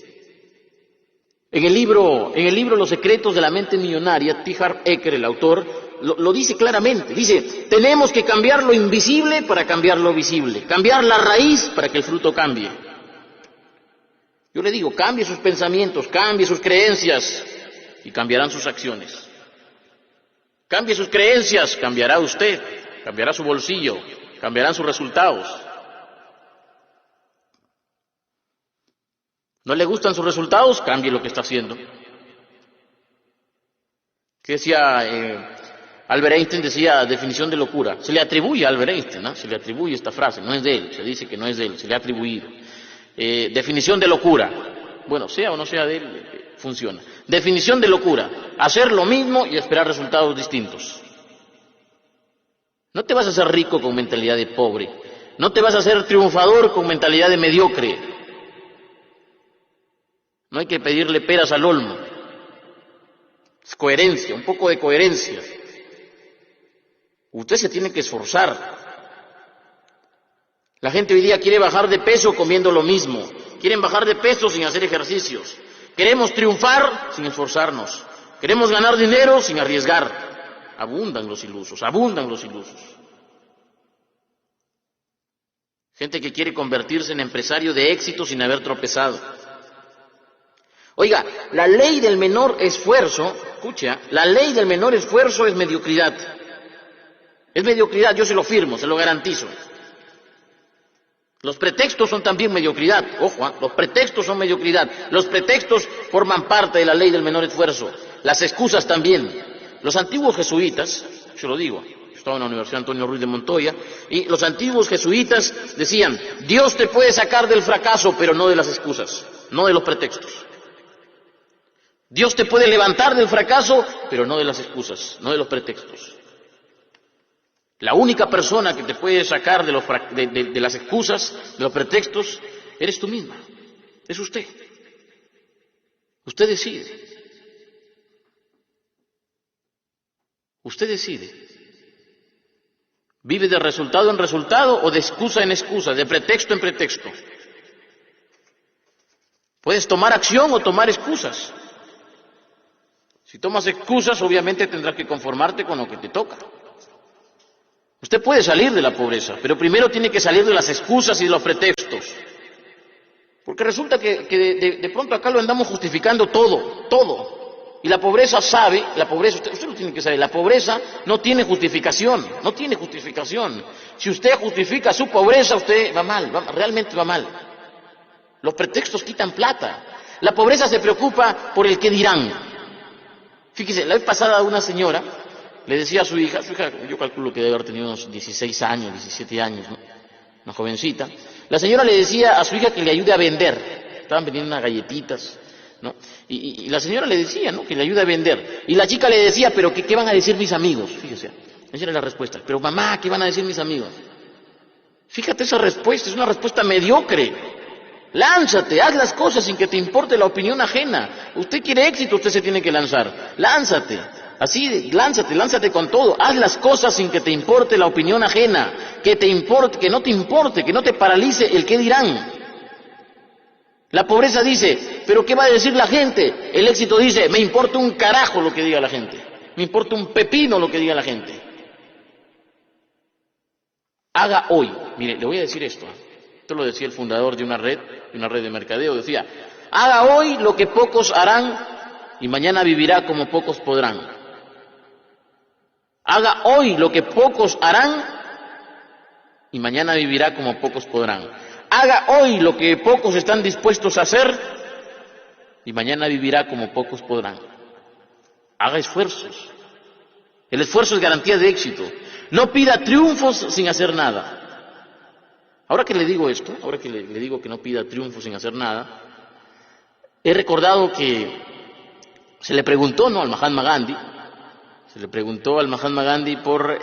en el libro Los secretos de la mente millonaria, T. Harv Eker, el autor, lo dice claramente. Dice, tenemos que cambiar lo invisible para cambiar lo visible. Cambiar la raíz para que el fruto cambie. Yo le digo, cambie sus pensamientos, cambie sus creencias y cambiarán sus acciones. Cambie sus creencias, cambiará usted, cambiará su bolsillo, cambiarán sus resultados. ¿No le gustan sus resultados? Cambie lo que está haciendo. ¿Qué decía Albert Einstein? Decía definición de locura. Se le atribuye a Albert Einstein, ¿no? Se le atribuye esta frase, no es de él, se dice que no es de él, se le ha atribuido. Definición de locura. Bueno, sea o no sea de él, funciona. Definición de locura. Hacer lo mismo y esperar resultados distintos. No te vas a hacer rico con mentalidad de pobre. No te vas a hacer triunfador con mentalidad de mediocre. No hay que pedirle peras al olmo. Es coherencia, un poco de coherencia. Usted se tiene que esforzar. La gente hoy día quiere bajar de peso comiendo lo mismo. Quieren bajar de peso sin hacer ejercicios. Queremos triunfar sin esforzarnos. Queremos ganar dinero sin arriesgar. Abundan los ilusos. Gente que quiere convertirse en empresario de éxito sin haber tropezado. Oiga, la ley del menor esfuerzo, escucha, la ley del menor esfuerzo es mediocridad. Es mediocridad, yo se lo firmo, se lo garantizo. Los pretextos son también mediocridad, ojo, los pretextos son mediocridad. Los pretextos forman parte de la ley del menor esfuerzo. Las excusas también. Los antiguos jesuitas, yo lo digo, yo estaba en la Universidad Antonio Ruiz de Montoya, y los antiguos jesuitas decían, Dios te puede sacar del fracaso, pero no de las excusas, no de los pretextos. Dios te puede levantar del fracaso, pero no de las excusas, no de los pretextos. La única persona que te puede sacar de las excusas, de los pretextos, eres tú misma, es usted. Usted decide. Usted decide. ¿Vive de resultado en resultado o de excusa en excusa, de pretexto en pretexto? Puedes tomar acción o tomar excusas. Si tomas excusas, obviamente tendrás que conformarte con lo que te toca. Usted puede salir de la pobreza, pero primero tiene que salir de las excusas y de los pretextos. Porque resulta que de pronto acá lo andamos justificando todo. Y la pobreza sabe, la pobreza, usted lo tiene que saber, la pobreza no tiene justificación, no tiene justificación. Si usted justifica su pobreza, usted va mal, realmente va mal. Los pretextos quitan plata. La pobreza se preocupa por el qué dirán. Fíjese, la vez pasada una señora le decía a su hija yo calculo que debe haber tenido unos 16 años, 17 años, ¿no? Una jovencita. La señora le decía a su hija que le ayude a vender. Estaban vendiendo unas galletitas, ¿no? Y la señora le decía, ¿no?, que le ayude a vender. Y la chica le decía, pero ¿qué van a decir mis amigos? Fíjese, esa era la respuesta. Pero mamá, ¿qué van a decir mis amigos? Fíjate esa respuesta, es una respuesta mediocre. Lánzate, haz las cosas sin que te importe la opinión ajena. Usted quiere éxito, usted se tiene que lanzar. Lánzate, así, lánzate con todo. Haz las cosas sin que te importe la opinión ajena. Que no te importe, que no te paralice el qué dirán. La pobreza dice, ¿pero qué va a decir la gente? El éxito dice, me importa un carajo lo que diga la gente. Me importa un pepino lo que diga la gente. Haga hoy, mire, le voy a decir esto. Esto lo decía el fundador de una red de mercadeo. Decía, haga hoy lo que pocos harán y mañana vivirá como pocos podrán. Haga hoy lo que pocos harán y mañana vivirá como pocos podrán. Haga hoy lo que pocos están dispuestos a hacer y mañana vivirá como pocos podrán. Haga esfuerzos. El esfuerzo es garantía de éxito. No pida triunfos sin hacer nada. Ahora que le digo esto, ahora que le digo que no pida triunfos sin hacer nada, he recordado que se le preguntó, ¿no?, al Mahatma Gandhi. Se le preguntó al Mahatma Gandhi por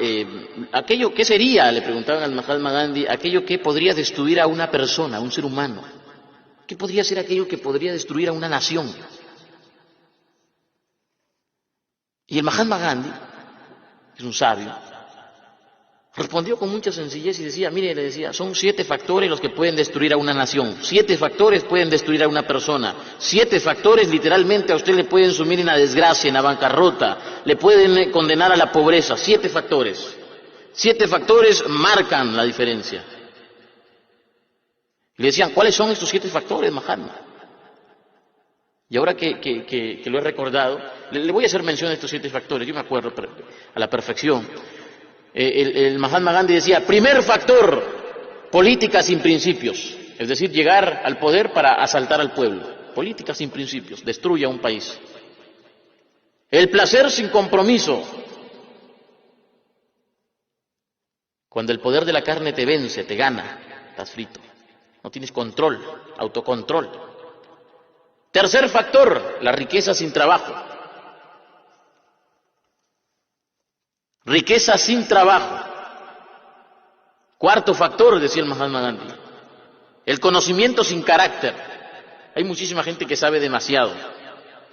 aquello, ¿qué sería? Le preguntaban al Mahatma Gandhi, aquello que podría destruir a una persona, a un ser humano. ¿Qué podría ser aquello que podría destruir a una nación? Y el Mahatma Gandhi, que es un sabio, respondió con mucha sencillez y decía, mire, le decía, son 7 factores los que pueden destruir a una nación. 7 factores pueden destruir a una persona. 7 factores literalmente a usted le pueden sumir en la desgracia, en la bancarrota, le pueden condenar a la pobreza. 7 factores. 7 factores marcan la diferencia. Y le decían, ¿cuáles son estos 7 factores, Mahatma? Y ahora que lo he recordado, le voy a hacer mención de estos 7 factores. Yo me acuerdo a la perfección. El Mahatma Gandhi decía, primer factor, política sin principios, es decir, llegar al poder para asaltar al pueblo. Política sin principios, destruye a un país. El placer sin compromiso, cuando el poder de la carne te vence, te gana, estás frito, no tienes control, autocontrol. Tercer factor, la riqueza sin trabajo. Riqueza sin trabajo. Cuarto factor, decía el Mahatma Gandhi, el conocimiento sin carácter. Hay muchísima gente que sabe demasiado,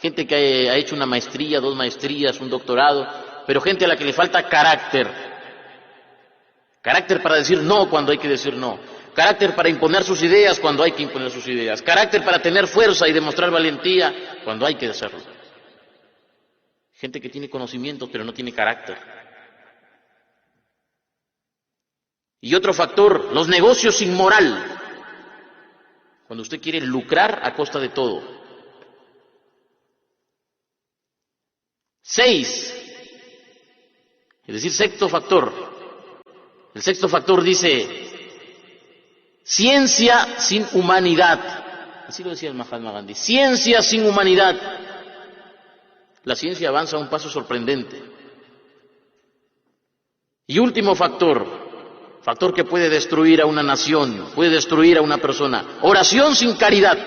gente que ha hecho una maestría, 2 maestrías, un doctorado, pero gente a la que le falta carácter. Carácter para decir no cuando hay que decir no. Carácter para imponer sus ideas cuando hay que imponer sus ideas. Carácter para tener fuerza y demostrar valentía cuando hay que hacerlo. Gente que tiene conocimientos pero no tiene carácter. Y otro factor, los negocios sin moral. Cuando usted quiere lucrar a costa de todo. 6. Es decir, sexto factor. El sexto factor dice, ciencia sin humanidad. Así lo decía el Mahatma Gandhi. Ciencia sin humanidad. La ciencia avanza a un paso sorprendente. Y último factor. Factor que puede destruir a una nación, puede destruir a una persona. Oración sin caridad.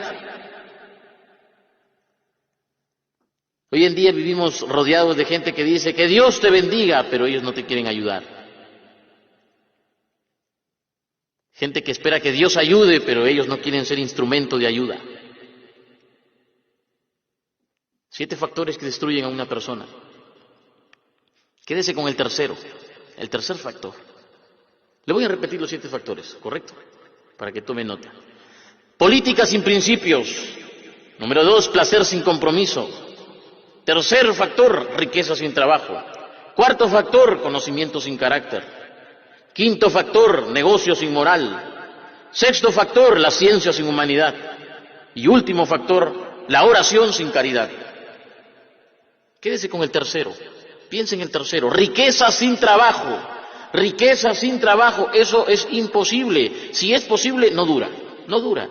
Hoy en día vivimos rodeados de gente que dice que Dios te bendiga, pero ellos no te quieren ayudar. Gente que espera que Dios ayude, pero ellos no quieren ser instrumento de ayuda. 7 factores que destruyen a una persona. Quédese con el tercero, el tercer factor. Le voy a repetir los 7 factores, ¿correcto? Para que tome nota. Política sin principios. Número 2, placer sin compromiso. Tercer factor, riqueza sin trabajo. Cuarto factor, conocimiento sin carácter. Quinto factor, negocio sin moral. Sexto factor, la ciencia sin humanidad. Y último factor, la oración sin caridad. Quédese con el tercero. Piense en el tercero. Riqueza sin trabajo. Riqueza sin trabajo, eso es imposible. Si es posible, no dura. No dura.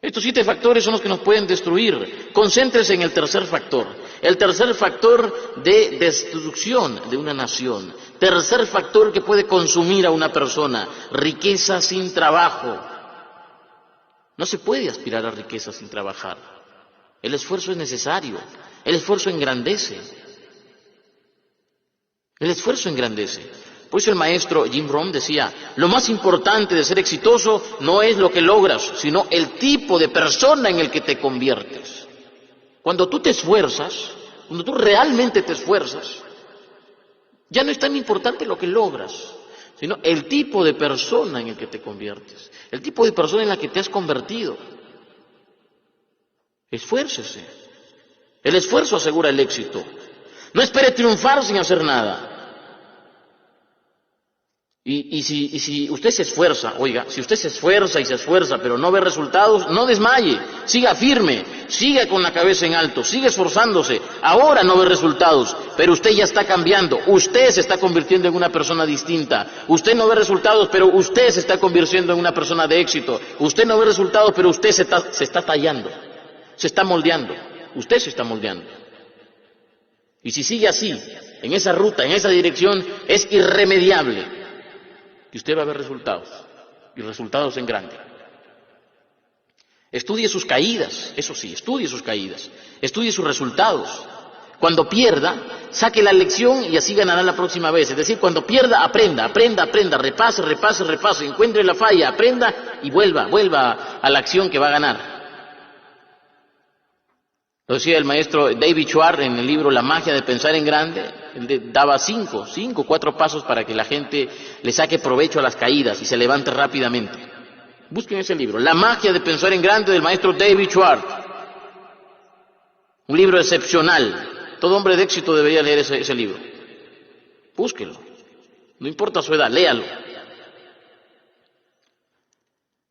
Estos 7 factores son los que nos pueden destruir. Concéntrese en el tercer factor. El tercer factor de destrucción de una nación. Tercer factor que puede consumir a una persona. Riqueza sin trabajo. No se puede aspirar a riqueza sin trabajar. El esfuerzo es necesario. El esfuerzo engrandece. El esfuerzo engrandece. Por eso el maestro Jim Rohn decía, lo más importante de ser exitoso no es lo que logras, sino el tipo de persona en el que te conviertes. Cuando tú te esfuerzas, cuando tú realmente te esfuerzas, ya no es tan importante lo que logras, sino el tipo de persona en el que te conviertes, el tipo de persona en la que te has convertido. Esfuércese. El esfuerzo asegura el éxito. No espere triunfar sin hacer nada. Y si usted se esfuerza, oiga, si usted se esfuerza y se esfuerza, pero no ve resultados, no desmaye, siga firme, siga con la cabeza en alto, siga esforzándose. Ahora no ve resultados, pero usted ya está cambiando, usted se está convirtiendo en una persona distinta. Usted no ve resultados, pero usted se está convirtiendo en una persona de éxito. Usted no ve resultados, pero usted se está tallando, se está moldeando, usted se está moldeando. Y si sigue así, en esa ruta, en esa dirección, es irremediable. Y usted va a ver resultados, y resultados en grande. Estudie sus caídas, eso sí, estudie sus caídas, estudie sus resultados. Cuando pierda, saque la lección y así ganará la próxima vez. Es decir, cuando pierda, aprenda, repase, encuentre la falla, aprenda y vuelva a la acción que va a ganar. Lo decía el maestro David Schwartz en el libro La magia de pensar en grande. Él daba 4 pasos para que la gente le saque provecho a las caídas y se levante rápidamente. Busquen ese libro, La magia de pensar en grande, del maestro David Schwartz. Un libro excepcional. Todo hombre de éxito debería leer ese libro. Búsquelo. No importa su edad, léalo.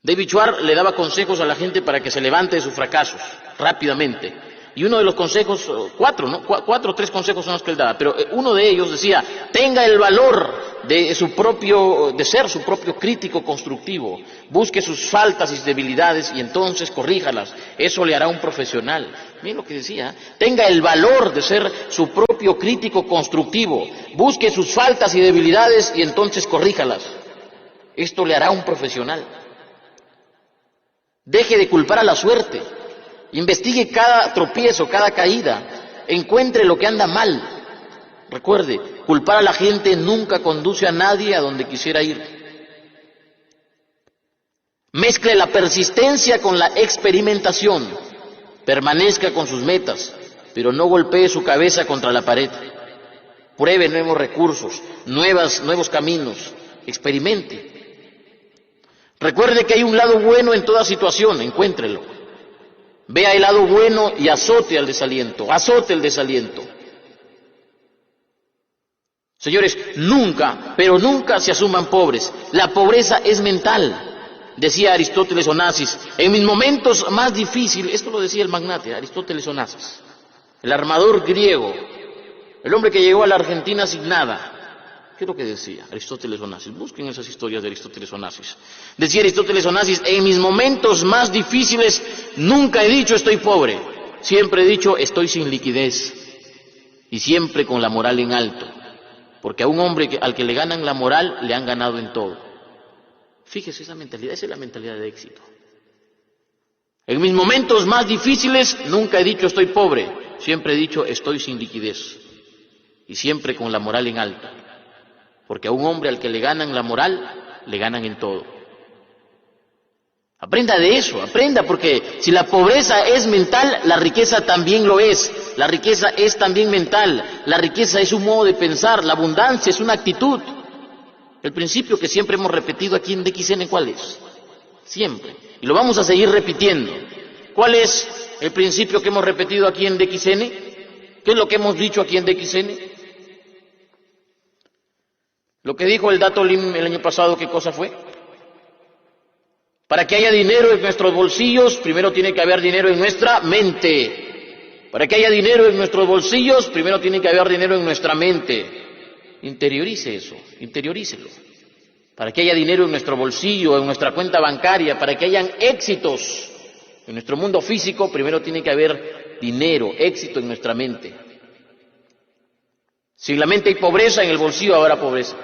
David Schwartz le daba consejos a la gente para que se levante de sus fracasos rápidamente. Y uno de los consejos, 4 o 3 consejos son los que él daba, pero uno de ellos decía, tenga el valor de ser su propio crítico constructivo, busque sus faltas y debilidades y entonces corríjalas, eso le hará un profesional. Miren lo que decía, tenga el valor de ser su propio crítico constructivo, busque sus faltas y debilidades y entonces corríjalas, esto le hará un profesional. Deje de culpar a la suerte. Investigue cada tropiezo, cada caída, encuentre lo que anda mal. Recuerde, culpar a la gente nunca conduce a nadie a donde quisiera ir. Mezcle la persistencia con la experimentación. Permanezca con sus metas, pero no golpee su cabeza contra la pared. Pruebe nuevos recursos, nuevos caminos, experimente. Recuerde que hay un lado bueno en toda situación, encuéntrelo. Vea el lado bueno y azote el desaliento. Señores, nunca, pero nunca se asuman pobres. La pobreza es mental, decía Aristóteles Onassis. En mis momentos más difíciles, esto lo decía el magnate Aristóteles Onassis, el armador griego, el hombre que llegó a la Argentina sin nada. ¿Qué es lo que decía Aristóteles Onassis? Busquen esas historias de Aristóteles Onassis. Decía Aristóteles Onassis, en mis momentos más difíciles nunca he dicho estoy pobre, siempre he dicho estoy sin liquidez y siempre con la moral en alto, porque a un hombre al que le ganan la moral le han ganado en todo. Fíjese esa mentalidad, esa es la mentalidad de éxito. En mis momentos más difíciles nunca he dicho estoy pobre, siempre he dicho estoy sin liquidez y siempre con la moral en alto. Porque a un hombre al que le ganan la moral, le ganan en todo. Aprenda de eso, aprenda, porque si la pobreza es mental, la riqueza también lo es. La riqueza es también mental, la riqueza es un modo de pensar, la abundancia es una actitud. El principio que siempre hemos repetido aquí en DXN, ¿cuál es? Siempre. Y lo vamos a seguir repitiendo. ¿Cuál es el principio que hemos repetido aquí en DXN? ¿Qué es lo que hemos dicho aquí en DXN? Lo que dijo el Dato Lim el año pasado, ¿qué cosa fue? Para que haya dinero en nuestros bolsillos, primero tiene que haber dinero en nuestra mente. Para que haya dinero en nuestros bolsillos, primero tiene que haber dinero en nuestra mente. Interiorice eso, interiorícelo. Para que haya dinero en nuestro bolsillo, en nuestra cuenta bancaria, para que hayan éxitos en nuestro mundo físico, primero tiene que haber dinero, éxito en nuestra mente. Si en la mente hay pobreza, en el bolsillo habrá pobreza.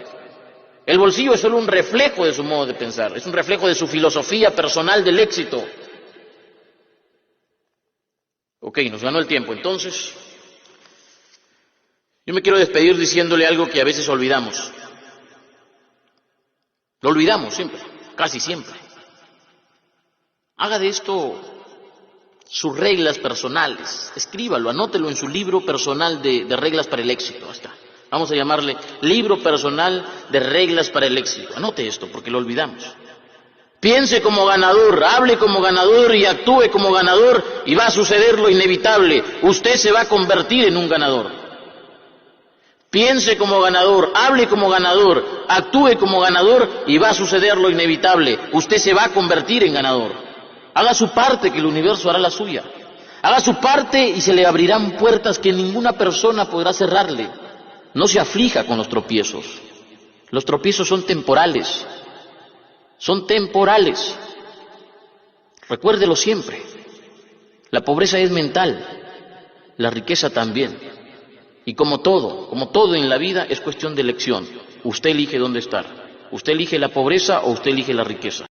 El bolsillo es solo un reflejo de su modo de pensar, es un reflejo de su filosofía personal del éxito. Ok, nos ganó el tiempo. Entonces, yo me quiero despedir diciéndole algo que a veces olvidamos. Lo olvidamos siempre, casi siempre. Haga de esto sus reglas personales, escríbalo, anótelo en su libro personal de reglas para el éxito. Hasta vamos a llamarle libro personal de reglas para el éxito. Anote esto porque lo olvidamos. Piense como ganador, hable como ganador y actúe como ganador y va a suceder lo inevitable. Usted se va a convertir en un ganador. Piense como ganador, hable como ganador, actúe como ganador y va a suceder lo inevitable. Usted se va a convertir en ganador. Haga su parte que el universo hará la suya. Haga su parte y se le abrirán puertas que ninguna persona podrá cerrarle. No se aflija con los tropiezos. Los tropiezos son temporales. Son temporales. Recuérdelo siempre. La pobreza es mental, la riqueza también. Y como todo en la vida es cuestión de elección. Usted elige dónde estar. Usted elige la pobreza o usted elige la riqueza.